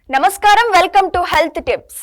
నమస్కారం, welcome to health tips.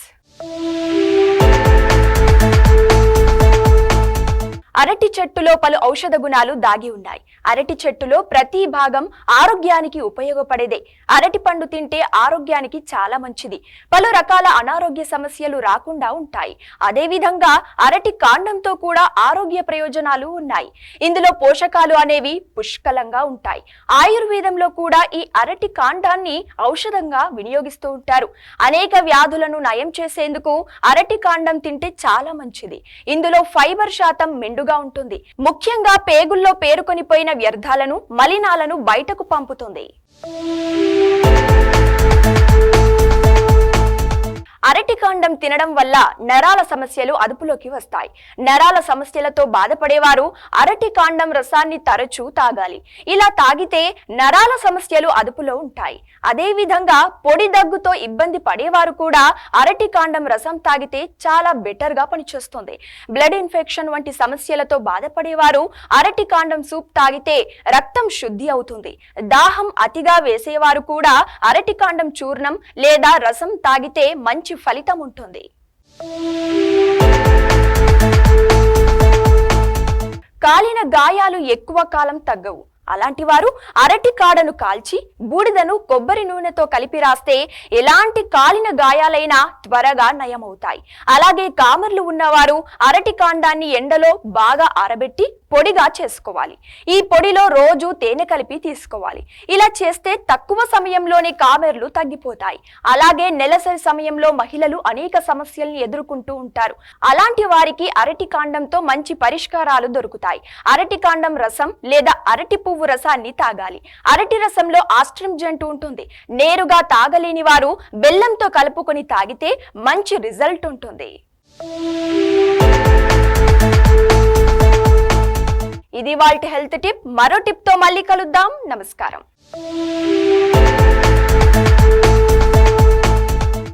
అరటి చెట్టులో పలు ఔషధ గుణాలు దాగి ఉన్నాయి. అరటి చెట్టులో ప్రతి భాగం ఆరోగ్యానికి ఉపయోగపడేదే. అరటి పండు తింటే ఆరోగ్యానికి చాలా మంచిది. పలు రకాల అనారోగ్య సమస్యలు రాకుండా ఉంటాయి. అదే విధంగా అరటి కాండంతో కూడా ఆరోగ్య ప్రయోజనాలు ఉన్నాయి. ఇందులో పోషకాలు అనేవి పుష్కలంగా ఉంటాయి. ఆయుర్వేదంలో కూడా ఈ అరటి కాండాన్ని ఔషధంగా వినియోగిస్తూ ఉంటారు. అనేక వ్యాధులను నయం చేసేందుకు అరటి కాండం తింటే చాలా మంచిది. ఇందులో ఫైబర్ శాతం మెండుగా ఉంటుంది. ముఖ్యంగా పేగుల్లో పేరుకొనిపోయిన వ్యర్థాలను, మలినాలను బయటకు పంపుతుంది. అరటి కాండం తినడం వల్ల నరాల సమస్యలు అదుపులోకి వస్తాయి. నరాల సమస్యలతో బాధపడేవారు అరటి కాండం రసాన్ని తరచూ తాగాలి. ఇలా తాగితే నరాల సమస్యలు అదుపులో ఉంటాయి. అదే విధంగా పొడి దగ్గుతో ఇబ్బంది పడేవారు కూడా అరటి కాండం రసం తాగితే చాలా బెటర్ గా పనిచేస్తుంది. బ్లడ్ ఇన్ఫెక్షన్ వంటి సమస్యలతో బాధపడేవారు అరటి కాండం సూప్ తాగితే రక్తం శుద్ధి అవుతుంది. దాహం అతిగా వేసేవారు కూడా అరటి కాండం చూర్ణం లేదా రసం తాగితే మంచి ఫలితం ఉంటుంది. కాలిన గాయాలు ఎక్కువ కాలం తగ్గవు. అలాంటి వారు అరటి కాడను కాల్చి బూడిదను కొబ్బరి నూనెతో కలిపి రాస్తే ఎలాంటి కాలిన గాయాలైనా త్వరగా నయమవుతాయి. అలాగే కామర్లు ఉన్నవారు అరటి కాండాన్ని ఎండలో బాగా ఆరబెట్టి పొడిగా చేసుకోవాలి. ఈ పొడిలో రోజు తేనె కలిపి తీసుకోవాలి. ఇలా చేస్తే తక్కువ సమయంలోనే కామెర్లు తగ్గిపోతాయి. అలాగే నెలసరి సమయంలో మహిళలు అనేక సమస్యల్ని ఎదుర్కొంటూ ఉంటారు. అలాంటి వారికి అరటి కాండంతో మంచి పరిష్కారాలు దొరుకుతాయి. అరటి కాండం రసం లేదా అరటి పువ్వు రసాన్ని తాగాలి. అరటి రసంలో ఆస్ట్రింజెంట్ ఉంటుంది. నేరుగా తాగలేని వారు బెల్లంతో కలుపుకొని తాగితే మంచి రిజల్ట్ ఉంటుంది. ఇది వాల్టి హెల్త్ టిప్. మరో టిప్ తో మళ్ళీ కలుద్దాం. నమస్కారం.